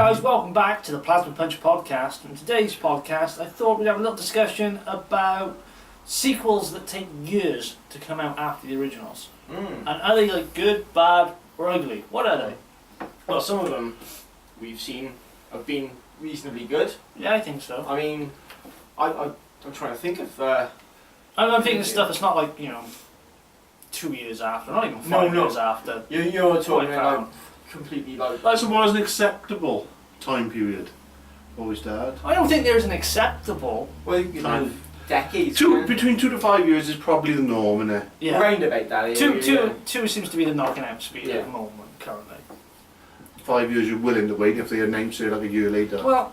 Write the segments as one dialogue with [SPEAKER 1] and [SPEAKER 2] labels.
[SPEAKER 1] guys, welcome back to the Plazma Punch podcast. In today's podcast, I thought we'd have a little discussion about sequels that take years to come out after the originals. And are they like good, bad, or ugly? What are they?
[SPEAKER 2] Well, some of them we've seen have been reasonably good.
[SPEAKER 1] Yeah, I think so.
[SPEAKER 2] I mean, I'm trying to think of...
[SPEAKER 1] I'm thinking of stuff that's not like, 2 years after, not even 5 years after.
[SPEAKER 2] You're talking about completely like...
[SPEAKER 3] So what is an acceptable time period? Always dad.
[SPEAKER 1] I don't think there's an acceptable...
[SPEAKER 2] Well, you know, decades.
[SPEAKER 3] Between 2 to 5 years is probably the norm, isn't it?
[SPEAKER 1] Yeah.
[SPEAKER 2] Round about that.
[SPEAKER 1] Two seems to be the knocking out speed at the moment, currently. 5
[SPEAKER 3] years you're willing to wait if they announce it like a year later.
[SPEAKER 1] Well...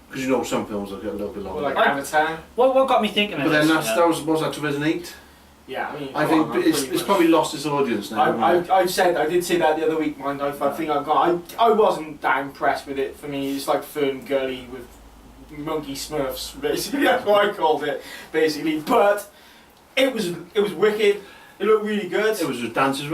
[SPEAKER 3] Because you know some films will get a little bit longer.
[SPEAKER 2] Well, like Avatar.
[SPEAKER 1] What got me thinking of
[SPEAKER 3] but
[SPEAKER 1] this?
[SPEAKER 3] But then that was that 2008?
[SPEAKER 2] Yeah, I mean...
[SPEAKER 3] I think it's probably lost its audience now.
[SPEAKER 2] I did say that the other week, mind. I think I wasn't that impressed with it. For me, it's like Fern Gully with monkey Smurfs, basically. That's what I called it, basically. But it was wicked. It looked really good.
[SPEAKER 3] It was just dances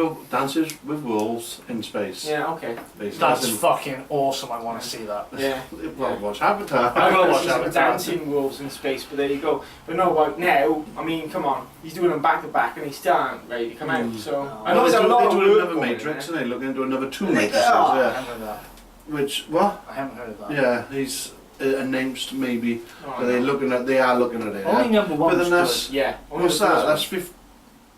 [SPEAKER 3] with wolves in space.
[SPEAKER 2] Yeah, okay.
[SPEAKER 3] Basically.
[SPEAKER 1] That's fucking awesome. I want to see that.
[SPEAKER 2] Yeah.
[SPEAKER 3] Well, watch Avatar.
[SPEAKER 2] I will watch
[SPEAKER 1] Avatar.
[SPEAKER 2] dancing wolves in space, but there you go. But no, like now, I mean, come on, he's doing them back to back, and he's still aren't ready to come out. So I know there's a lot of
[SPEAKER 3] they're
[SPEAKER 2] work
[SPEAKER 3] doing another
[SPEAKER 2] going
[SPEAKER 3] Matrix,
[SPEAKER 2] in
[SPEAKER 3] and they're looking into another 2
[SPEAKER 2] They
[SPEAKER 3] Matrices.
[SPEAKER 2] are.
[SPEAKER 1] I
[SPEAKER 3] Yeah.
[SPEAKER 1] haven't heard of that.
[SPEAKER 3] Which what?
[SPEAKER 1] I haven't heard of that.
[SPEAKER 3] Yeah, he's announced maybe.
[SPEAKER 2] Oh,
[SPEAKER 3] But they are looking at it.
[SPEAKER 1] Only number one
[SPEAKER 3] But
[SPEAKER 1] was
[SPEAKER 3] then
[SPEAKER 1] good.
[SPEAKER 2] Yeah.
[SPEAKER 3] What's that? That's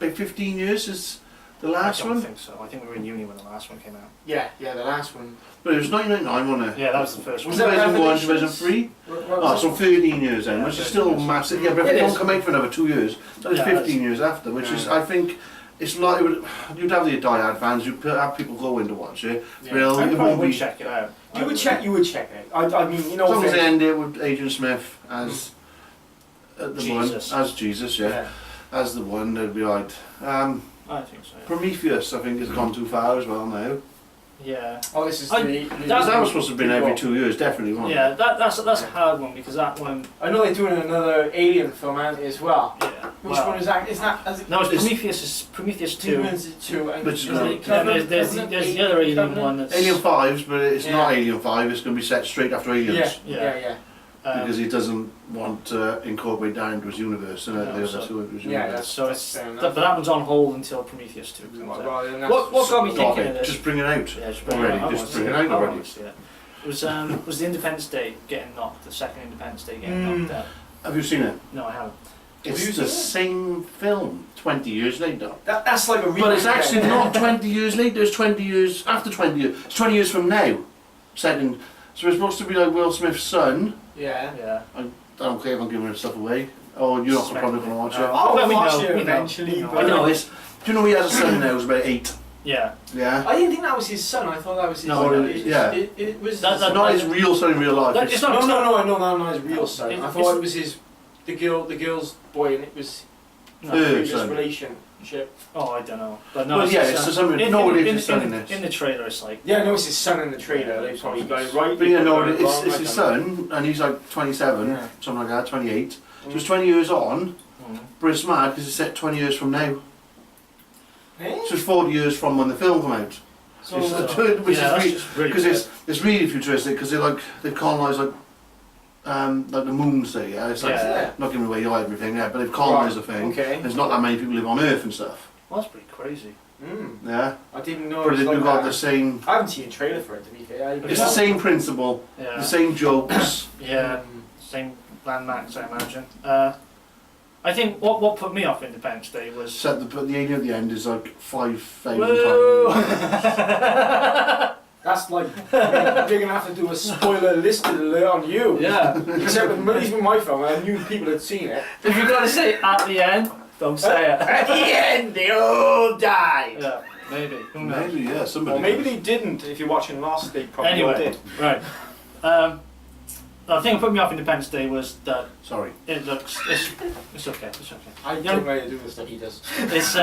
[SPEAKER 3] about 15 years is the last
[SPEAKER 1] I don't
[SPEAKER 3] one.
[SPEAKER 1] think so. I think we were in uni when the last one came out.
[SPEAKER 2] Yeah, the last one.
[SPEAKER 3] But it was 1999, wasn't it?
[SPEAKER 1] Yeah, that was the first one.
[SPEAKER 2] Was that
[SPEAKER 3] 2001,
[SPEAKER 2] Revelations?
[SPEAKER 3] 2003.
[SPEAKER 2] What
[SPEAKER 3] So 13 years then,
[SPEAKER 1] Yeah,
[SPEAKER 3] which is
[SPEAKER 1] 13
[SPEAKER 3] still
[SPEAKER 1] years.
[SPEAKER 3] massive. Yeah, but if
[SPEAKER 2] It
[SPEAKER 3] it
[SPEAKER 2] is.
[SPEAKER 3] don't come out for another 2 years, that is
[SPEAKER 1] Yeah,
[SPEAKER 3] 15 years after, which is,
[SPEAKER 2] Yeah.
[SPEAKER 3] I think, it's like, you'd have the die-hard fans, you'd have people go in to watch it.
[SPEAKER 2] Yeah.
[SPEAKER 3] But
[SPEAKER 1] I
[SPEAKER 3] it
[SPEAKER 1] probably
[SPEAKER 3] won't
[SPEAKER 1] would
[SPEAKER 3] be,
[SPEAKER 1] check it out.
[SPEAKER 2] You would check it. I mean, you know.
[SPEAKER 3] as long as they end it with Agent Smith as the
[SPEAKER 1] Jesus.
[SPEAKER 3] one, as Jesus, as the one, they'd be right.
[SPEAKER 1] I think so. Yeah.
[SPEAKER 3] Prometheus, I think, has gone too far as well now.
[SPEAKER 1] Yeah.
[SPEAKER 2] Oh, this is
[SPEAKER 3] Because that was supposed to have been every 2 years, definitely, wasn't
[SPEAKER 1] Yeah, that's a hard one because that one.
[SPEAKER 2] I know they're doing another Alien film, aren't they, as well?
[SPEAKER 1] Yeah.
[SPEAKER 2] Which one is that? Is that?
[SPEAKER 1] No, it's Prometheus. Is Prometheus 2.
[SPEAKER 2] Demons 2 and
[SPEAKER 3] Which is
[SPEAKER 1] There's the other Alien one that's.
[SPEAKER 3] Alien 5s, but it's
[SPEAKER 2] Yeah.
[SPEAKER 3] not Alien 5, it's going to be set straight after Aliens.
[SPEAKER 2] Yeah.
[SPEAKER 3] Because he doesn't want to incorporate that into his universe, and
[SPEAKER 1] No,
[SPEAKER 3] the other
[SPEAKER 1] so-
[SPEAKER 3] two into his
[SPEAKER 2] Yeah,
[SPEAKER 3] universe.
[SPEAKER 1] So
[SPEAKER 2] that's
[SPEAKER 1] it's
[SPEAKER 2] fair enough.
[SPEAKER 1] but that one's on hold until Prometheus 2 comes out.
[SPEAKER 2] Well, then
[SPEAKER 1] What got me thinking of this?
[SPEAKER 3] Just bring it out.
[SPEAKER 1] Yeah, just
[SPEAKER 3] Already,
[SPEAKER 1] I wanna
[SPEAKER 3] just
[SPEAKER 1] see
[SPEAKER 3] bring it
[SPEAKER 1] I
[SPEAKER 3] out
[SPEAKER 1] wanna
[SPEAKER 3] already.
[SPEAKER 1] see it. Was the Independence Day getting knocked? The second Independence Day getting knocked out?
[SPEAKER 3] Have you seen it?
[SPEAKER 1] No, I haven't.
[SPEAKER 3] It's
[SPEAKER 2] you
[SPEAKER 3] the
[SPEAKER 2] seen
[SPEAKER 3] same film 20 years later.
[SPEAKER 2] That's like a remake.
[SPEAKER 3] But it's actually not 20 years later, it's 20 years after 20 years. It's 20 years from now. Second. So it's supposed to be like Will Smith's son.
[SPEAKER 2] Yeah.
[SPEAKER 1] Yeah.
[SPEAKER 3] I don't care if I'm giving stuff away. Oh, you're not probably going to watch it.
[SPEAKER 2] I'll
[SPEAKER 1] Well, we
[SPEAKER 2] watch
[SPEAKER 1] know,
[SPEAKER 2] it
[SPEAKER 1] we know,
[SPEAKER 2] eventually.
[SPEAKER 1] we know.
[SPEAKER 2] But
[SPEAKER 3] I know it's. Do you know he has a son now who's about 8?
[SPEAKER 1] Yeah.
[SPEAKER 3] Yeah?
[SPEAKER 2] I didn't think that was his son. I thought that was his.
[SPEAKER 1] No,
[SPEAKER 2] son.
[SPEAKER 3] no, yeah.
[SPEAKER 2] It was.
[SPEAKER 1] That's
[SPEAKER 3] Not his real son in real life.
[SPEAKER 1] It's not.
[SPEAKER 2] No, I know that not his real son. I thought
[SPEAKER 1] It's-
[SPEAKER 2] it was his, the girl's boy, and it was
[SPEAKER 1] No.
[SPEAKER 2] previous
[SPEAKER 3] son.
[SPEAKER 2] relationship.
[SPEAKER 1] Oh, I don't know. But no,
[SPEAKER 3] Well,
[SPEAKER 1] it's
[SPEAKER 3] yeah,
[SPEAKER 1] his
[SPEAKER 3] it's
[SPEAKER 1] son.
[SPEAKER 3] something. No, it is his son in this.
[SPEAKER 1] In the trailer, it's like.
[SPEAKER 2] Yeah, no, it's his son in the trailer. They probably got it right.
[SPEAKER 3] But yeah, no,
[SPEAKER 2] they got it
[SPEAKER 3] it's
[SPEAKER 2] wrong,
[SPEAKER 3] his
[SPEAKER 2] I don't
[SPEAKER 3] son, and he's like 27,
[SPEAKER 2] Yeah.
[SPEAKER 3] something like that, 28. So it's 20 years on, but it's mad because it's set 20 years from now.
[SPEAKER 2] know. Eh?
[SPEAKER 3] So it's 40 years from when the film came out.
[SPEAKER 2] So,
[SPEAKER 3] Which
[SPEAKER 1] yeah, that's
[SPEAKER 3] is
[SPEAKER 1] just really
[SPEAKER 3] because
[SPEAKER 1] good.
[SPEAKER 3] it's really futuristic because they've colonised like the moon, say, yeah. It's like
[SPEAKER 2] Yeah.
[SPEAKER 3] not giving away everything, yeah, but they've colonised the thing.
[SPEAKER 2] Okay.
[SPEAKER 3] There's not that many people live on Earth and stuff.
[SPEAKER 1] Well, that's pretty crazy.
[SPEAKER 3] Yeah,
[SPEAKER 2] I didn't know.
[SPEAKER 3] but
[SPEAKER 2] it was
[SPEAKER 3] they've
[SPEAKER 2] like
[SPEAKER 3] got
[SPEAKER 2] that.
[SPEAKER 3] the same.
[SPEAKER 2] I haven't seen a trailer for it, to be fair.
[SPEAKER 3] It's the same principle,
[SPEAKER 1] Yeah.
[SPEAKER 3] the same jokes.
[SPEAKER 1] Yeah. Same landmarks, I imagine. I think what put me off Independence Day was.
[SPEAKER 3] Except the alien at the end is like 5,000
[SPEAKER 1] Whoa!
[SPEAKER 3] times.
[SPEAKER 2] That's like you're gonna have to do a spoiler listed alert on you.
[SPEAKER 1] Yeah.
[SPEAKER 2] Except with at least with my film, I knew people had seen it.
[SPEAKER 1] If you're gonna say it at the end, don't say it.
[SPEAKER 2] At the end, they all died.
[SPEAKER 1] Yeah, maybe. Who knows?
[SPEAKER 3] Maybe, yeah, somebody.
[SPEAKER 2] Or maybe they didn't. If you're watching Lost, they probably
[SPEAKER 1] Anyway,
[SPEAKER 2] did.
[SPEAKER 1] right. The thing that put me off Independence Day was that
[SPEAKER 3] Sorry.
[SPEAKER 1] it looks. It's okay. It's okay.
[SPEAKER 2] I
[SPEAKER 1] Yeah.
[SPEAKER 2] don't know how to do the stuff he does.
[SPEAKER 1] It's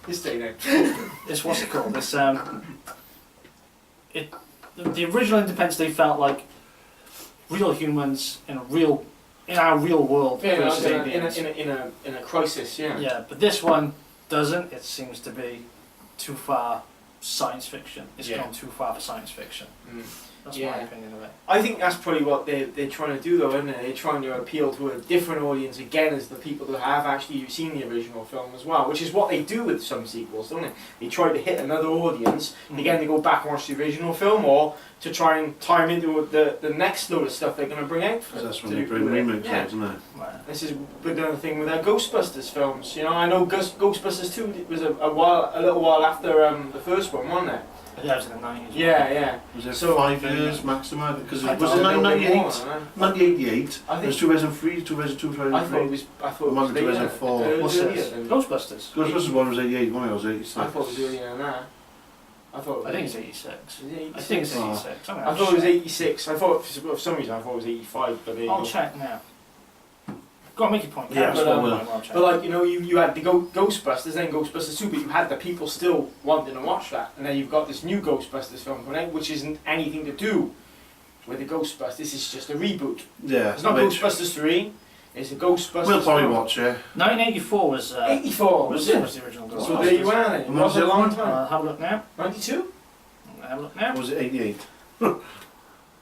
[SPEAKER 2] This day now.
[SPEAKER 1] it's what's it called? It's the original Independence Day felt like real humans in our real world versus aliens.
[SPEAKER 2] In a crisis, yeah.
[SPEAKER 1] Yeah, but this one doesn't. It seems to be too far science fiction. It's
[SPEAKER 2] Yeah.
[SPEAKER 1] gone too far for science fiction. That's my opinion of it.
[SPEAKER 2] I think that's probably what they're trying to do, though, isn't it? They're trying to appeal to a different audience again as the people who have actually seen the original film as well, which is what they do with some sequels, don't they? They try to hit another audience, again, to go back and watch the original film, or to try and tie them into the next load of stuff they're going to bring out.
[SPEAKER 3] Because that's when they bring remakes out, isn't it?
[SPEAKER 1] Right.
[SPEAKER 2] This is another thing with their Ghostbusters films. You know, I know Ghostbusters 2 was a little while after the first one, wasn't it?
[SPEAKER 1] Yeah, it was in the 90s.
[SPEAKER 2] Yeah.
[SPEAKER 3] Was it
[SPEAKER 2] So,
[SPEAKER 3] 5 years maximum? Because it
[SPEAKER 1] I
[SPEAKER 3] was
[SPEAKER 1] don't
[SPEAKER 3] in
[SPEAKER 1] know,
[SPEAKER 3] 1998.
[SPEAKER 2] I
[SPEAKER 3] 1988.
[SPEAKER 2] think-
[SPEAKER 3] It was 2003, 2002, 2003.
[SPEAKER 2] I thought it was. I thought it
[SPEAKER 3] Might
[SPEAKER 2] was
[SPEAKER 3] be
[SPEAKER 2] later.
[SPEAKER 3] 2004.
[SPEAKER 1] What's
[SPEAKER 2] Earlier
[SPEAKER 1] this?
[SPEAKER 2] than-
[SPEAKER 1] Ghostbusters.
[SPEAKER 3] Ghostbusters 1 was 88, one was 86.
[SPEAKER 2] I thought it was earlier than that. I thought.
[SPEAKER 1] I think it's 86.
[SPEAKER 2] Was it 86?
[SPEAKER 1] I think it's
[SPEAKER 3] Oh.
[SPEAKER 1] 86.
[SPEAKER 2] I thought it was 86. I thought for some reason I thought it was 85, but there you
[SPEAKER 1] I'll
[SPEAKER 2] go.
[SPEAKER 1] check now. Go on, make your point.
[SPEAKER 3] Yeah,
[SPEAKER 1] Carry
[SPEAKER 2] but,
[SPEAKER 1] on,
[SPEAKER 3] um,
[SPEAKER 1] I'll check.
[SPEAKER 2] But like you had the Ghostbusters, then Ghostbusters 2, but you had the people still wanting to watch that, and then you've got this new Ghostbusters film coming out, which isn't anything to do with the Ghostbusters. This is just a reboot.
[SPEAKER 3] Yeah.
[SPEAKER 2] It's not Ghostbusters 3. It's a Ghostbusters.
[SPEAKER 3] We'll probably
[SPEAKER 2] film.
[SPEAKER 3] watch it.
[SPEAKER 1] 1984 was
[SPEAKER 2] 84 was it?
[SPEAKER 1] was the original Ghostbusters.
[SPEAKER 2] So there you are then. It
[SPEAKER 3] And
[SPEAKER 2] was
[SPEAKER 3] what's
[SPEAKER 2] a
[SPEAKER 3] the
[SPEAKER 2] long
[SPEAKER 3] one?
[SPEAKER 2] time.
[SPEAKER 1] Have a look now.
[SPEAKER 2] 92?
[SPEAKER 1] Have a look now.
[SPEAKER 3] Or was it 88?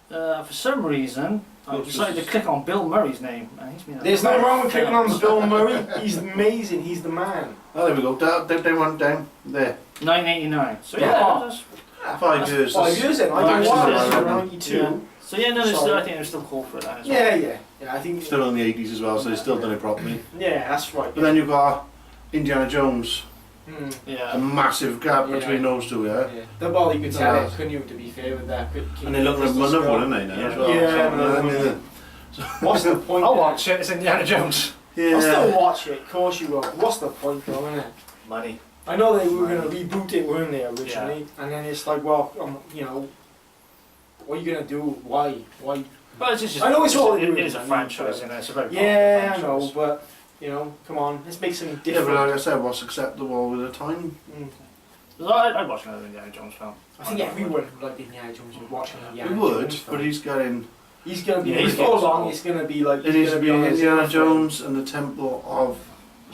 [SPEAKER 1] For some reason, I decided to click on Bill Murray's name, and he's been.
[SPEAKER 2] There's no wrong with clicking on Bill Murray. He's amazing. He's the man.
[SPEAKER 3] Oh, there we go. They went down there.
[SPEAKER 1] 1989. So
[SPEAKER 2] Yeah.
[SPEAKER 1] yeah, that's,
[SPEAKER 3] 5 years.
[SPEAKER 2] 5 years then. I don't
[SPEAKER 3] That's
[SPEAKER 2] know.
[SPEAKER 3] just
[SPEAKER 2] It's
[SPEAKER 3] about
[SPEAKER 2] 92.
[SPEAKER 1] yeah. So yeah, no, there's
[SPEAKER 2] Sorry.
[SPEAKER 1] still, I think there's still call for it then as well.
[SPEAKER 2] Yeah. I think.
[SPEAKER 3] Still in the 80s as well, so they've still done it properly.
[SPEAKER 2] Yeah, that's right.
[SPEAKER 3] But then you've got Indiana Jones.
[SPEAKER 2] Hmm.
[SPEAKER 3] A
[SPEAKER 1] Yeah.
[SPEAKER 3] massive gap
[SPEAKER 2] Yeah.
[SPEAKER 3] between those two, yeah?
[SPEAKER 2] Well, you could tell
[SPEAKER 3] Yeah.
[SPEAKER 2] it, couldn't you, to be fair with that.
[SPEAKER 3] And they're looking at another one, aren't they, now, as well?
[SPEAKER 2] Yeah,
[SPEAKER 3] So,
[SPEAKER 2] another
[SPEAKER 3] I mean,
[SPEAKER 2] one. What's the point?
[SPEAKER 1] I'll watch it. It's Indiana Jones.
[SPEAKER 2] I'll still
[SPEAKER 3] yeah.
[SPEAKER 2] watch it, of course you will. What's the point though, innit?
[SPEAKER 1] Money.
[SPEAKER 2] I know they were going to reboot it, weren't they, originally? And then it's like, well, you know, what are you going to do? Why?
[SPEAKER 1] But it's just.
[SPEAKER 2] I know it's all
[SPEAKER 1] it
[SPEAKER 2] ruined,
[SPEAKER 1] is a
[SPEAKER 2] I mean,
[SPEAKER 1] franchise,
[SPEAKER 2] but-
[SPEAKER 1] and it's a very
[SPEAKER 2] Yeah, I
[SPEAKER 1] popular
[SPEAKER 2] know,
[SPEAKER 1] franchise.
[SPEAKER 2] but, you know, come on, let's make something
[SPEAKER 3] Yeah, but like
[SPEAKER 2] different.
[SPEAKER 3] I said, what's acceptable with the time?
[SPEAKER 2] Mm.
[SPEAKER 1] I'd watch another Indiana Jones film.
[SPEAKER 2] I think everyone would like Indiana Jones would watch Indiana
[SPEAKER 3] We would,
[SPEAKER 2] Jones
[SPEAKER 3] but he's getting...
[SPEAKER 2] He's going to be,
[SPEAKER 1] Yeah, he's
[SPEAKER 2] before
[SPEAKER 1] getting
[SPEAKER 2] long,
[SPEAKER 1] old.
[SPEAKER 2] it's going to be like...
[SPEAKER 3] It needs to be
[SPEAKER 2] on his
[SPEAKER 3] Indiana
[SPEAKER 2] own.
[SPEAKER 3] Jones and the Temple of...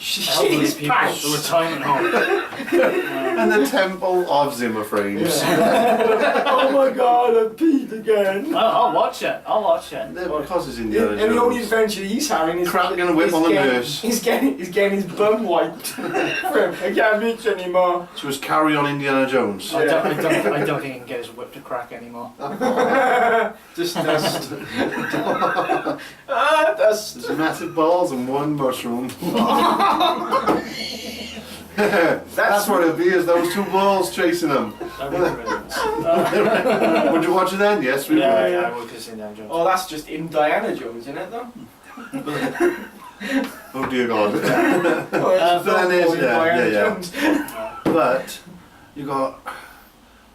[SPEAKER 1] Elderly
[SPEAKER 2] Jeez,
[SPEAKER 1] people,
[SPEAKER 2] pants.
[SPEAKER 1] the retirement home.
[SPEAKER 3] And the Temple of Zimmer Frames.
[SPEAKER 2] Oh my god, I peed again.
[SPEAKER 1] I'll watch it. I'll watch it.
[SPEAKER 3] Because it's Indiana
[SPEAKER 2] And the only
[SPEAKER 3] Jones.
[SPEAKER 2] adventure he's having is
[SPEAKER 3] Cracking a whip on the nurse.
[SPEAKER 2] He's getting his bum wiped for him. I can't reach anymore.
[SPEAKER 3] So it's Carry On Indiana Jones.
[SPEAKER 1] I don't think he can get his whip to crack anymore.
[SPEAKER 2] Just dust. Dust.
[SPEAKER 3] There's massive balls and one mushroom. That's what it'll be, is those two balls chasing them.
[SPEAKER 1] That'd be brilliant.
[SPEAKER 3] Would you watch it then? Yes, we
[SPEAKER 1] Yeah,
[SPEAKER 3] would.
[SPEAKER 1] yeah, I would consider Indiana Jones.
[SPEAKER 2] Oh, that's just Indiana Jones, isn't it, though?
[SPEAKER 3] Oh dear God.
[SPEAKER 2] Oh, it's
[SPEAKER 3] then
[SPEAKER 2] film
[SPEAKER 3] there's-
[SPEAKER 2] called Indiana
[SPEAKER 3] yeah.
[SPEAKER 2] Jones.
[SPEAKER 3] But you got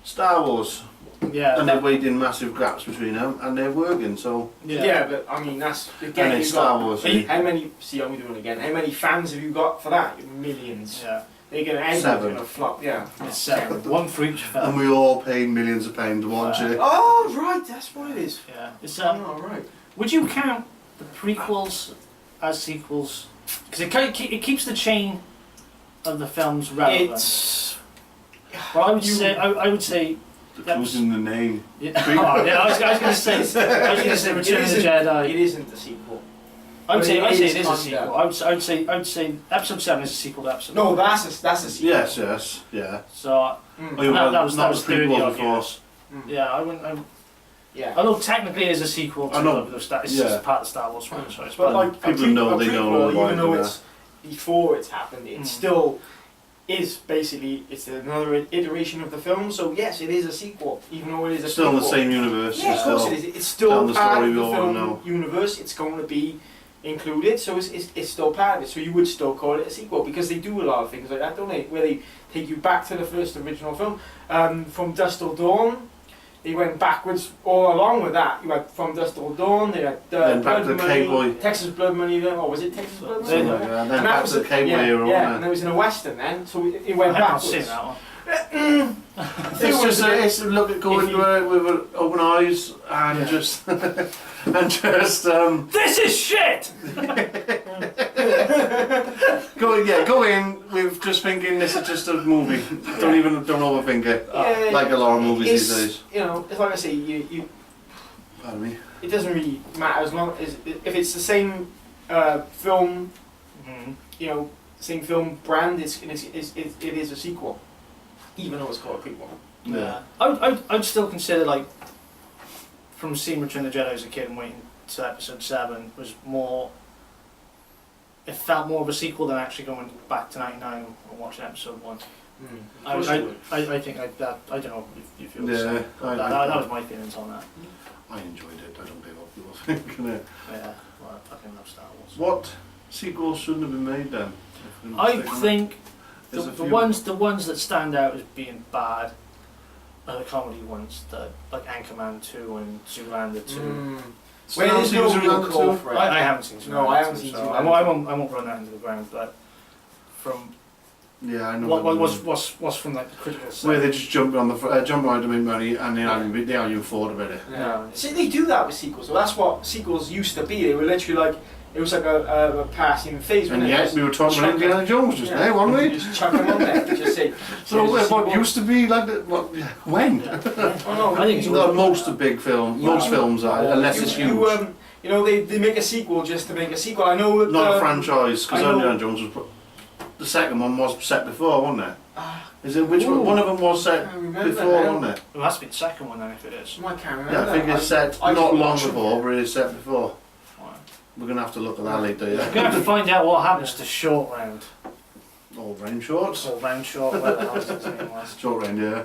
[SPEAKER 3] Star Wars,
[SPEAKER 1] Yeah,
[SPEAKER 3] and they're waiting massive gaps between them, and they're working. So
[SPEAKER 2] Yeah, but I mean, that's
[SPEAKER 3] and
[SPEAKER 2] again.
[SPEAKER 3] it's
[SPEAKER 2] You've
[SPEAKER 3] Star
[SPEAKER 2] got,
[SPEAKER 3] Wars.
[SPEAKER 2] how many? See, I'm doing it again. How many fans have you got for that? Millions.
[SPEAKER 1] Yeah,
[SPEAKER 2] They're gonna end
[SPEAKER 3] 7.
[SPEAKER 2] gonna flop. Yeah.
[SPEAKER 1] it's 7. One for each
[SPEAKER 3] And
[SPEAKER 1] film.
[SPEAKER 3] we all paid millions of pounds to watch it.
[SPEAKER 2] Oh right, that's what it is.
[SPEAKER 1] Yeah, it's
[SPEAKER 2] Oh right.
[SPEAKER 1] Would you count the prequels as sequels? Because it keeps the chain of the films relevant.
[SPEAKER 2] It's.
[SPEAKER 1] Well, I would say.
[SPEAKER 3] The clues in the name.
[SPEAKER 1] Yeah, oh, yeah, I was going to say. Return of the Jedi.
[SPEAKER 2] It isn't a sequel.
[SPEAKER 1] I would say it is a
[SPEAKER 2] kinda.
[SPEAKER 1] sequel. I would say Episode 7 is a sequel to Episode.
[SPEAKER 2] No, that's a sequel.
[SPEAKER 3] Yes, yeah.
[SPEAKER 1] So
[SPEAKER 3] Oh, yeah,
[SPEAKER 1] That-
[SPEAKER 3] well,
[SPEAKER 1] that was
[SPEAKER 3] not the
[SPEAKER 1] 30
[SPEAKER 3] prequel,
[SPEAKER 1] odd
[SPEAKER 3] of course.
[SPEAKER 1] yeah, I wouldn't.
[SPEAKER 2] Yeah.
[SPEAKER 1] Although technically it is a sequel to
[SPEAKER 3] I know.
[SPEAKER 1] the Star. It's
[SPEAKER 3] Yeah.
[SPEAKER 1] just part of the Star Wars franchise.
[SPEAKER 2] But
[SPEAKER 3] And
[SPEAKER 2] like
[SPEAKER 3] people know they don't know why
[SPEAKER 2] even though
[SPEAKER 3] they're
[SPEAKER 2] it's before it's happened, it
[SPEAKER 1] Mm.
[SPEAKER 2] still is basically it's another iteration of the film. So yes, it is a sequel, even though it is a
[SPEAKER 3] Still in the
[SPEAKER 2] prequel.
[SPEAKER 3] same universe.
[SPEAKER 2] Yeah, of course
[SPEAKER 3] still.
[SPEAKER 2] it is. It's still
[SPEAKER 3] telling the
[SPEAKER 2] part
[SPEAKER 3] story
[SPEAKER 2] of
[SPEAKER 3] we
[SPEAKER 2] the
[SPEAKER 3] all
[SPEAKER 2] film
[SPEAKER 3] know.
[SPEAKER 2] universe. It's going to be included, so it's still part of it. So you would still call it a sequel because they do a lot of things like that, don't they? Where they take you back to the first original film. From Dusk Till Dawn, they went backwards all along with that. You had From Dusk Till Dawn. They had
[SPEAKER 3] Then back
[SPEAKER 2] Blood
[SPEAKER 3] to
[SPEAKER 2] Money,
[SPEAKER 3] Cowboy.
[SPEAKER 2] Texas Blood Money. Or was it Texas Blood Money?
[SPEAKER 3] Something like that. And then
[SPEAKER 2] And that
[SPEAKER 3] back
[SPEAKER 2] was
[SPEAKER 3] to the cable
[SPEAKER 2] yeah,
[SPEAKER 3] era,
[SPEAKER 2] yeah,
[SPEAKER 3] wasn't
[SPEAKER 2] and
[SPEAKER 3] it?
[SPEAKER 2] it was in a western then, so it
[SPEAKER 1] I
[SPEAKER 2] went
[SPEAKER 1] have not
[SPEAKER 2] backwards.
[SPEAKER 1] seen that one.
[SPEAKER 3] It's just it's look at going
[SPEAKER 2] If you-
[SPEAKER 3] to it with open eyes and
[SPEAKER 2] Yeah.
[SPEAKER 3] just and just
[SPEAKER 1] This is shit.
[SPEAKER 3] go in with just thinking this is just a movie. Don't overthink it.
[SPEAKER 2] Yeah,
[SPEAKER 3] Like a lot of movies
[SPEAKER 2] it's,
[SPEAKER 3] these days.
[SPEAKER 2] You know, it's like I say, you
[SPEAKER 3] Pardon me.
[SPEAKER 2] it doesn't really matter as long as if it's the same film, you know, same film brand. It is a sequel, even though it's called a prequel.
[SPEAKER 1] Yeah. I'd still consider, like, from seeing Return of the Jedi as a kid and waiting to episode 7 was more. It felt more of a sequel than actually going back to '99 and watching episode 1. I think I don't know if you feel the same. That was my feelings on that.
[SPEAKER 3] I enjoyed it. I don't care what people think.
[SPEAKER 1] Yeah, well, I fucking love Star Wars.
[SPEAKER 3] What sequels shouldn't have been made then?
[SPEAKER 1] I think the ones that stand out as being bad are the comedy ones, like Anchorman 2 and Zoolander 2.
[SPEAKER 2] Where there's no real call for it.
[SPEAKER 1] I haven't seen Zoolander.
[SPEAKER 2] No, I haven't seen Zoolander.
[SPEAKER 1] I won't run that into the ground, but from
[SPEAKER 3] I know
[SPEAKER 1] what's from like the critical side.
[SPEAKER 3] where they just jump on to make money and they aren't even thought about it.
[SPEAKER 1] No.
[SPEAKER 2] See, they do that with sequels. Well, that's what sequels used to be. They were literally like, it was like a passing phase.
[SPEAKER 3] And yet we were talking about Indiana Jones just now, weren't we?
[SPEAKER 2] Just chuck them on there. Just say.
[SPEAKER 3] So what used to be like when?
[SPEAKER 1] Yeah.
[SPEAKER 2] Oh no,
[SPEAKER 1] I think it's
[SPEAKER 3] most films are, unless it's huge.
[SPEAKER 2] You know, they make a sequel just to make a sequel. I know that,
[SPEAKER 3] not a franchise, because Indiana Jones was. The second one was set before, wasn't it? Is it which one? One of them was set before, wasn't it?
[SPEAKER 1] It must be the second one then, if it is.
[SPEAKER 2] I can't remember.
[SPEAKER 3] Yeah, I think it's set not long before, but it's set before.
[SPEAKER 1] Right.
[SPEAKER 3] We're gonna have to look at that later.
[SPEAKER 1] We're
[SPEAKER 3] Yeah.
[SPEAKER 1] gonna have to find out what happens to Short Round.
[SPEAKER 3] All round shorts.
[SPEAKER 1] Or Round Short, whatever the hell his name was.
[SPEAKER 3] Short round, yeah.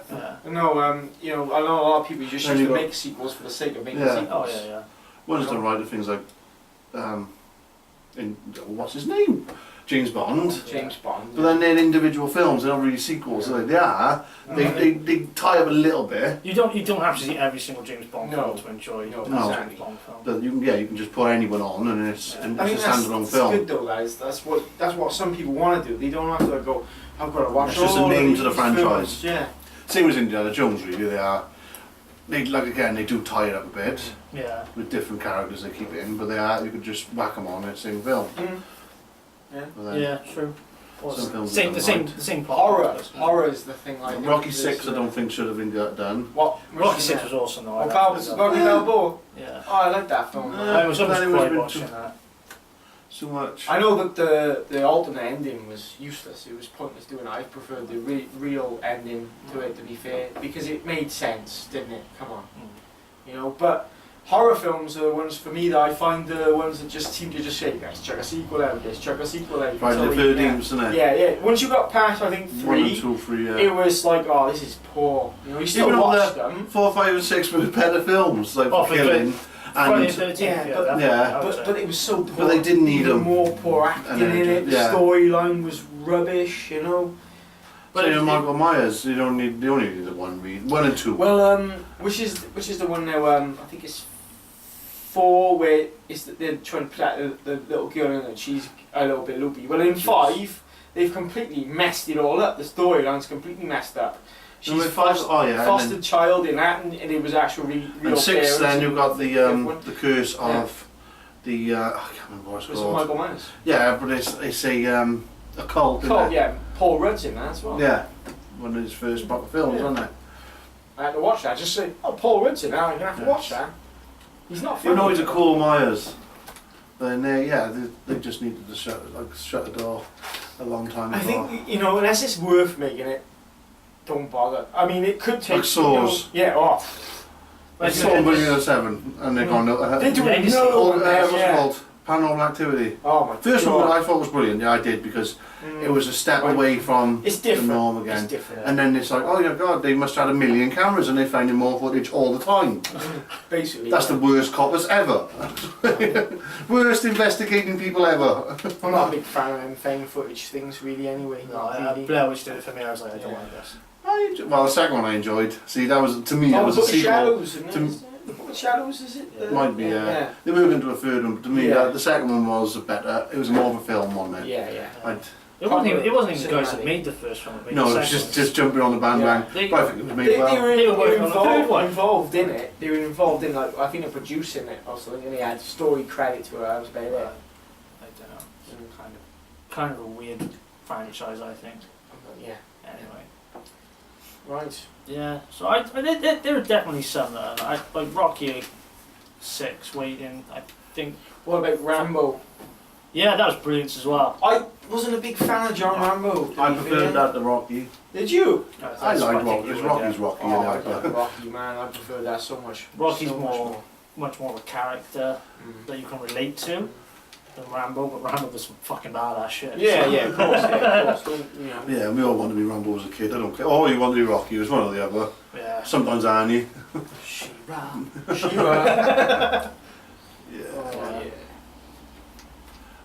[SPEAKER 2] No, you know, I know a lot of people just
[SPEAKER 3] Then
[SPEAKER 2] used
[SPEAKER 3] you
[SPEAKER 2] to
[SPEAKER 3] got-
[SPEAKER 2] make sequels for the sake of making
[SPEAKER 3] Yeah.
[SPEAKER 2] sequels.
[SPEAKER 1] Oh yeah.
[SPEAKER 3] One's done right at things like, what's his name? James Bond.
[SPEAKER 2] James Bond.
[SPEAKER 3] But then they're individual films, they're not really sequels.
[SPEAKER 1] Yeah.
[SPEAKER 3] Like they are. They tie up a little bit.
[SPEAKER 1] You don't have to see every single James Bond
[SPEAKER 2] No.
[SPEAKER 1] film to enjoy
[SPEAKER 2] No,
[SPEAKER 1] a
[SPEAKER 2] exactly.
[SPEAKER 1] James Bond film.
[SPEAKER 3] But you can just put anyone on and it's
[SPEAKER 1] Yeah.
[SPEAKER 3] and
[SPEAKER 2] I mean,
[SPEAKER 3] it's a
[SPEAKER 2] that's
[SPEAKER 3] standalone film.
[SPEAKER 2] good though, lads. That's what some people want to do. They don't have to go, I've got to watch
[SPEAKER 3] It's just a
[SPEAKER 2] all
[SPEAKER 3] name
[SPEAKER 2] of
[SPEAKER 3] to the
[SPEAKER 2] these
[SPEAKER 3] franchise.
[SPEAKER 2] films. Yeah.
[SPEAKER 3] Same as Indiana Jones, really. They do tie it up a bit
[SPEAKER 1] Yeah.
[SPEAKER 3] with different characters they keep it in, but you could just whack them on in the same film.
[SPEAKER 2] Yeah.
[SPEAKER 3] But then
[SPEAKER 1] Yeah, true. Or
[SPEAKER 3] Some films
[SPEAKER 1] the
[SPEAKER 3] are
[SPEAKER 1] same plot.
[SPEAKER 2] Horror is the thing. I think
[SPEAKER 3] Rocky
[SPEAKER 2] is,
[SPEAKER 3] 6 I don't think should have been done.
[SPEAKER 2] What?
[SPEAKER 1] Rocky 6 was awesome though. I liked it.
[SPEAKER 2] Rocky Balboa.
[SPEAKER 1] Yeah.
[SPEAKER 2] Oh, I like that film.
[SPEAKER 1] I was
[SPEAKER 3] But
[SPEAKER 1] almost
[SPEAKER 3] then it was a
[SPEAKER 1] cried
[SPEAKER 3] bit
[SPEAKER 1] watching
[SPEAKER 3] too-
[SPEAKER 1] that.
[SPEAKER 3] So much.
[SPEAKER 2] I know that the alternate ending was useless. It was pointless doing it. I preferred the real ending to it, to be fair, because it made sense, didn't it? Come on, you know. But horror films are the ones for me that I find the ones that just seem to just say, let's chuck a sequel out, let's chuck a sequel out.
[SPEAKER 3] Friday the 13th, isn't it?
[SPEAKER 2] Yeah. Once you got past, I think
[SPEAKER 3] 1 and
[SPEAKER 2] 3,
[SPEAKER 3] 2, 3, yeah.
[SPEAKER 2] it was like, oh, this is poor. You know, you still
[SPEAKER 3] Even though
[SPEAKER 2] watch
[SPEAKER 3] the
[SPEAKER 2] them.
[SPEAKER 3] 4, 5 and 6 were better films, like
[SPEAKER 1] Oh,
[SPEAKER 3] for
[SPEAKER 1] for
[SPEAKER 3] killing.
[SPEAKER 1] Friday
[SPEAKER 3] And
[SPEAKER 1] the 13th,
[SPEAKER 2] yeah, but-
[SPEAKER 1] definitely,
[SPEAKER 3] yeah.
[SPEAKER 1] I would say.
[SPEAKER 2] But it was so poor.
[SPEAKER 3] But they didn't need
[SPEAKER 2] Even
[SPEAKER 3] them.
[SPEAKER 2] more poor acting
[SPEAKER 3] And
[SPEAKER 2] in it. The
[SPEAKER 3] yeah.
[SPEAKER 2] storyline was rubbish, you know.
[SPEAKER 3] But you know, Michael Myers, you only need the 1 and 2.
[SPEAKER 2] Well, which is the one now? I think it's 4, where they're trying to put the little girl in, and she's a little bit loopy. Well, in 5, they've completely messed it all up. The storyline's completely messed up. She's
[SPEAKER 3] Number 5,
[SPEAKER 2] fostered child in that, and it was actually real
[SPEAKER 3] and 6
[SPEAKER 2] parents.
[SPEAKER 3] then you've got
[SPEAKER 2] everyone.
[SPEAKER 3] the curse
[SPEAKER 2] Yeah.
[SPEAKER 3] of the I can't remember what it's
[SPEAKER 2] Was
[SPEAKER 3] called.
[SPEAKER 2] Michael Myers.
[SPEAKER 3] Yeah, but it's a cult. Isn't it?
[SPEAKER 2] Yeah, Paul Rudd's in that as well.
[SPEAKER 3] Yeah, one of his first proper films,
[SPEAKER 2] Yeah.
[SPEAKER 3] wasn't it?
[SPEAKER 2] I had to watch that. Just say, oh, Paul Rudd's in that. I'm gonna have to watch that. He's not funny.
[SPEAKER 3] You know he's a cool Myers. Then they just needed to shut the door a long time ago.
[SPEAKER 2] I think, you know, unless it's worth making it, don't bother. I mean, it could take.
[SPEAKER 3] Like Saws.
[SPEAKER 2] Yeah, oh.
[SPEAKER 3] Like Saw Million 7, and they're going.
[SPEAKER 2] They do
[SPEAKER 1] Legacy.
[SPEAKER 2] another one
[SPEAKER 3] What's
[SPEAKER 2] there,
[SPEAKER 3] it
[SPEAKER 2] yeah.
[SPEAKER 3] called? Paranormal Activity.
[SPEAKER 2] Oh my
[SPEAKER 3] First
[SPEAKER 2] God.
[SPEAKER 3] one I thought was brilliant. Yeah, I did because
[SPEAKER 2] Mm.
[SPEAKER 3] it was a step
[SPEAKER 2] Right.
[SPEAKER 3] away from
[SPEAKER 2] It's
[SPEAKER 3] the
[SPEAKER 2] different.
[SPEAKER 3] norm again.
[SPEAKER 2] It's different.
[SPEAKER 3] And then it's like, oh yeah, God, they must have had 1 million cameras and they're finding more footage all the time.
[SPEAKER 2] Basically.
[SPEAKER 3] That's the worst coppers ever. Worst investigating people ever.
[SPEAKER 2] I'm not a big fan of them found footage things, really, anyway.
[SPEAKER 1] No,
[SPEAKER 2] Not really.
[SPEAKER 1] Blair Witch did it for me. I was like, I don't
[SPEAKER 2] Yeah.
[SPEAKER 1] like this.
[SPEAKER 3] Well, the second one I enjoyed. See, that was to me. That was a
[SPEAKER 2] Book of
[SPEAKER 3] sequel.
[SPEAKER 2] Shadows, isn't it?
[SPEAKER 3] to-
[SPEAKER 2] Isn't it? The Book of Shadows, is it?
[SPEAKER 1] Yeah.
[SPEAKER 3] Might be.
[SPEAKER 2] Yeah.
[SPEAKER 3] They moved into a third one, but to me,
[SPEAKER 2] Yeah.
[SPEAKER 3] the second one was better. It was more of a film, wasn't it?
[SPEAKER 2] Yeah.
[SPEAKER 1] It wasn't even the guys that
[SPEAKER 2] Cinematic.
[SPEAKER 1] made the first one. That made
[SPEAKER 3] No,
[SPEAKER 1] the
[SPEAKER 3] it's
[SPEAKER 1] second
[SPEAKER 3] just jumping on the bandwagon.
[SPEAKER 1] Yeah.
[SPEAKER 3] But I think it was made
[SPEAKER 2] They
[SPEAKER 3] well.
[SPEAKER 2] were
[SPEAKER 1] They were working on the third one.
[SPEAKER 2] involved in it. They were involved in, like, I think, they're producing it or something, and they had story credit to it. I was about
[SPEAKER 1] one.
[SPEAKER 2] it.
[SPEAKER 1] I don't know. Kind of a weird franchise, I think.
[SPEAKER 2] Yeah.
[SPEAKER 1] Anyway.
[SPEAKER 2] Right.
[SPEAKER 1] Yeah. So there are definitely some that like Rocky. 6 waiting. I think.
[SPEAKER 2] What about Rambo?
[SPEAKER 1] Yeah, that was brilliant as well.
[SPEAKER 2] I wasn't a big fan of John Rambo.
[SPEAKER 3] I preferred that to Rocky.
[SPEAKER 2] Did you?
[SPEAKER 3] I like Rocky. Rocky's Rocky.
[SPEAKER 2] Oh,
[SPEAKER 3] I
[SPEAKER 2] I
[SPEAKER 3] like
[SPEAKER 2] love
[SPEAKER 3] that.
[SPEAKER 2] Rocky, man. I prefer that so much.
[SPEAKER 1] Rocky's
[SPEAKER 2] so
[SPEAKER 1] much more of a character that you can relate to than Rambo, but Rambo was some fucking badass shit.
[SPEAKER 2] Yeah, yeah, of course, yeah, of course. Don't, you know.
[SPEAKER 3] Yeah, we all wanted to be Rambo as a kid. I don't care. Oh, you want to be Rocky? It was one or the other.
[SPEAKER 1] Yeah.
[SPEAKER 3] Sometimes Arnie.
[SPEAKER 2] She-Ra.
[SPEAKER 3] Yeah.
[SPEAKER 2] Oh, yeah.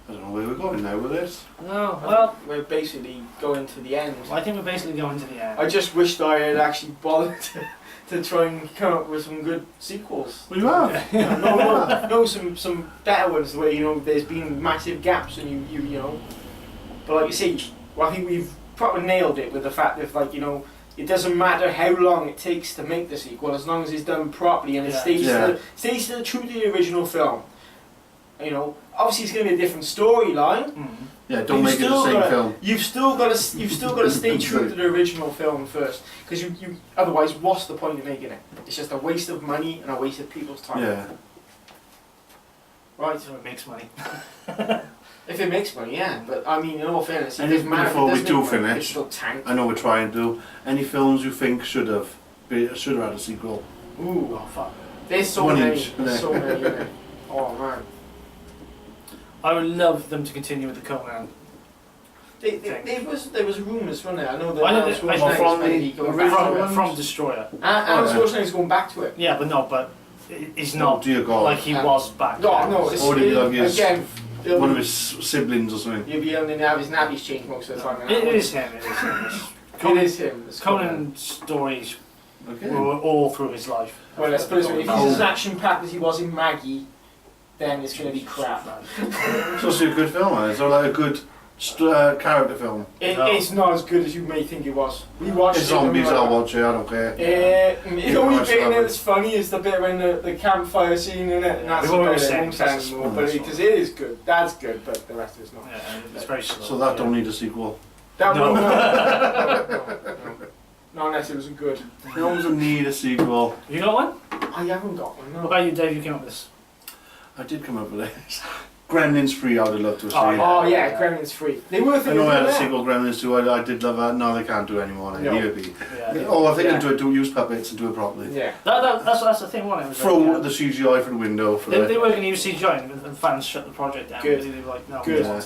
[SPEAKER 3] I don't know where we're going now with this.
[SPEAKER 1] No, well,
[SPEAKER 2] We're basically going to the end.
[SPEAKER 1] I think we're basically going to the end.
[SPEAKER 2] I just wished I had actually bothered to try and come up with some good sequels.
[SPEAKER 3] Well, you have.
[SPEAKER 2] No, some better ones where, you know, there's been massive gaps and you know. But like you say, well, I think we've probably nailed it with the fact that, like, you know, it doesn't matter how long it takes to make the sequel, as long as it's done properly and it stays true to the original film. You know, obviously it's going to be a different storyline.
[SPEAKER 1] Mm-hmm.
[SPEAKER 3] Yeah, don't make it the same film.
[SPEAKER 2] You've still got to stay true to the original film first, because you otherwise, what's the point of making it? It's just a waste of money and a waste of people's time.
[SPEAKER 3] Yeah.
[SPEAKER 2] Right.
[SPEAKER 1] So it makes money.
[SPEAKER 2] If it makes money, yeah. But I mean, in all fairness,
[SPEAKER 3] And
[SPEAKER 2] it doesn't matter.
[SPEAKER 3] before
[SPEAKER 2] If
[SPEAKER 3] we
[SPEAKER 2] it
[SPEAKER 3] do
[SPEAKER 2] doesn't make money,
[SPEAKER 3] finish,
[SPEAKER 2] it's still tanked.
[SPEAKER 3] I know we're trying to. Any films you think should have had a sequel?
[SPEAKER 2] Ooh,
[SPEAKER 1] Oh fuck.
[SPEAKER 2] there's so
[SPEAKER 3] One
[SPEAKER 2] many.
[SPEAKER 3] each,
[SPEAKER 2] There's
[SPEAKER 3] yeah.
[SPEAKER 2] so many. Yeah. Oh man.
[SPEAKER 1] I would love them to continue with the Conan.
[SPEAKER 2] There was rumours, wasn't there? I know that
[SPEAKER 1] I know
[SPEAKER 2] Arnold
[SPEAKER 1] that- I
[SPEAKER 2] Schwarzenegger's
[SPEAKER 3] know
[SPEAKER 2] going to be going back to it.
[SPEAKER 1] From Destroyer.
[SPEAKER 2] Arnold
[SPEAKER 3] yeah.
[SPEAKER 2] Schwarzenegger's going back to it.
[SPEAKER 1] Yeah, but he's
[SPEAKER 3] Oh,
[SPEAKER 1] not
[SPEAKER 3] dear God.
[SPEAKER 1] like he was back
[SPEAKER 2] No,
[SPEAKER 1] then.
[SPEAKER 2] no, it's
[SPEAKER 3] Or did he like his-
[SPEAKER 2] again.
[SPEAKER 3] One of his siblings or something.
[SPEAKER 2] You'll be only have his nabbies changed most of the time.
[SPEAKER 1] It is him. It is him.
[SPEAKER 2] It is him. It's
[SPEAKER 1] Conan's stories
[SPEAKER 3] Okay.
[SPEAKER 1] were all through his life.
[SPEAKER 2] Well, let's put it this way: if he's as action packed as he was in Maggie, then it's going to be crap.
[SPEAKER 3] It's also a good film, man. It's not like a good character film.
[SPEAKER 2] It's not as good as you may think it was. We watched
[SPEAKER 3] It's
[SPEAKER 2] it. and we
[SPEAKER 3] zombies,
[SPEAKER 2] were
[SPEAKER 3] I'll
[SPEAKER 2] like,
[SPEAKER 3] watch it, I don't care.
[SPEAKER 2] the only
[SPEAKER 3] watch
[SPEAKER 2] bit in
[SPEAKER 3] that
[SPEAKER 2] it
[SPEAKER 3] one.
[SPEAKER 2] that's funny is the bit when the campfire scene in it, and that's
[SPEAKER 1] We've already
[SPEAKER 2] about it.
[SPEAKER 1] said
[SPEAKER 2] I won't say
[SPEAKER 1] that's
[SPEAKER 2] anymore,
[SPEAKER 3] a
[SPEAKER 2] but
[SPEAKER 3] spoiler.
[SPEAKER 2] because it is good. That's good, but the rest is not.
[SPEAKER 1] Yeah, it's very slow.
[SPEAKER 3] So that don't need a sequel.
[SPEAKER 2] That
[SPEAKER 1] No.
[SPEAKER 2] one, no. Not unless it was good.
[SPEAKER 3] Films that need a sequel.
[SPEAKER 1] You got one?
[SPEAKER 2] I haven't got one.
[SPEAKER 1] What
[SPEAKER 2] No.
[SPEAKER 1] about you, Dave? You came up with this.
[SPEAKER 3] I did come up with it. Gremlins 3, I would love to have
[SPEAKER 1] Oh,
[SPEAKER 3] seen.
[SPEAKER 1] yeah.
[SPEAKER 2] Oh yeah, Gremlins 3. They were
[SPEAKER 3] I
[SPEAKER 2] thinking
[SPEAKER 3] know I had
[SPEAKER 2] of
[SPEAKER 3] a
[SPEAKER 2] that.
[SPEAKER 3] sequel, Gremlins 2, I did love that. No, they can't do it anymore.
[SPEAKER 2] No.
[SPEAKER 3] Here be.
[SPEAKER 1] Yeah.
[SPEAKER 3] Oh, I think
[SPEAKER 2] Yeah.
[SPEAKER 3] do use puppets and do it properly.
[SPEAKER 2] Yeah.
[SPEAKER 1] That's the thing, wasn't it? It was
[SPEAKER 3] Throw
[SPEAKER 1] like,
[SPEAKER 3] the CGI for the window for
[SPEAKER 1] they
[SPEAKER 3] it.
[SPEAKER 1] were going to use CGI and fans shut the project down.
[SPEAKER 2] Good.
[SPEAKER 1] They were like, no,
[SPEAKER 2] Good.
[SPEAKER 1] we
[SPEAKER 3] Yeah.
[SPEAKER 1] don't want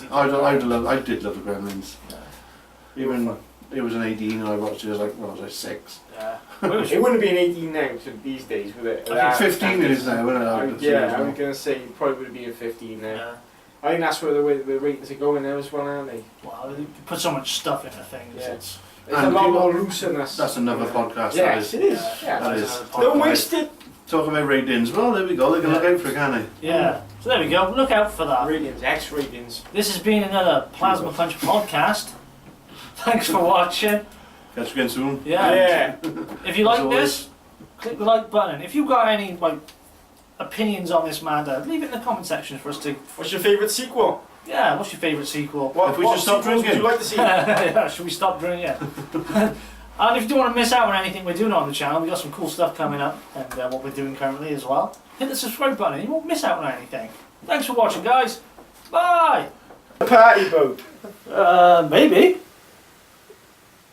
[SPEAKER 1] CGI.
[SPEAKER 3] I did love the Gremlins.
[SPEAKER 1] Yeah.
[SPEAKER 3] Even it was an 18 and I watched it, I was like, well, I was like 6.
[SPEAKER 1] Yeah.
[SPEAKER 2] It wouldn't be an 18 now these days, would it?
[SPEAKER 1] I think
[SPEAKER 3] 15 it is now, isn't it?
[SPEAKER 2] Yeah, I'm going to say it probably would be a 15 now.
[SPEAKER 1] Yeah.
[SPEAKER 2] I think that's where the ratings are going now as well, aren't they?
[SPEAKER 1] Well, you put so much stuff into things.
[SPEAKER 2] Yeah.
[SPEAKER 1] It's,
[SPEAKER 2] It's
[SPEAKER 3] And
[SPEAKER 2] a lot
[SPEAKER 3] people-
[SPEAKER 2] more looseness.
[SPEAKER 3] That's another podcast.
[SPEAKER 2] Yes,
[SPEAKER 3] That
[SPEAKER 2] it is.
[SPEAKER 1] Yeah.
[SPEAKER 2] Yeah.
[SPEAKER 3] That
[SPEAKER 1] that's
[SPEAKER 3] is.
[SPEAKER 1] another
[SPEAKER 2] Don't
[SPEAKER 1] podcast.
[SPEAKER 2] waste it.
[SPEAKER 3] Talk about ratings. Well, there we go. They can look out for it, can they?
[SPEAKER 1] Yeah. So there we go. Look out for that.
[SPEAKER 2] Ratings, X ratings.
[SPEAKER 1] This has been another Plasma Punch podcast. Thanks for watching.
[SPEAKER 3] Catch you again soon.
[SPEAKER 1] Yeah. If you like
[SPEAKER 3] As
[SPEAKER 1] this, click the like button. If you've got any opinions on this matter, leave it in the comment section for us to.
[SPEAKER 2] What's your favourite sequel?
[SPEAKER 1] Yeah. What's your favourite sequel?
[SPEAKER 2] What,
[SPEAKER 3] If we
[SPEAKER 2] what
[SPEAKER 3] just stop
[SPEAKER 2] sequels
[SPEAKER 3] drinking.
[SPEAKER 2] would you like to see?
[SPEAKER 1] Yeah, should we stop drinking? Yeah. And if you don't want to miss out on anything we're doing on the channel, we've got some cool stuff coming up and what we're doing currently as well. Hit the subscribe button and you won't miss out on anything. Thanks for watching, guys. Bye.
[SPEAKER 2] Party boat.
[SPEAKER 1] Maybe.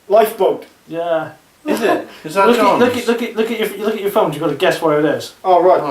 [SPEAKER 2] Lifeboat.
[SPEAKER 1] Yeah.
[SPEAKER 2] Is it?
[SPEAKER 3] Is that
[SPEAKER 1] Look
[SPEAKER 3] John's?
[SPEAKER 1] at your phones. You've got to guess where it is.
[SPEAKER 2] Oh, right.
[SPEAKER 3] Oh.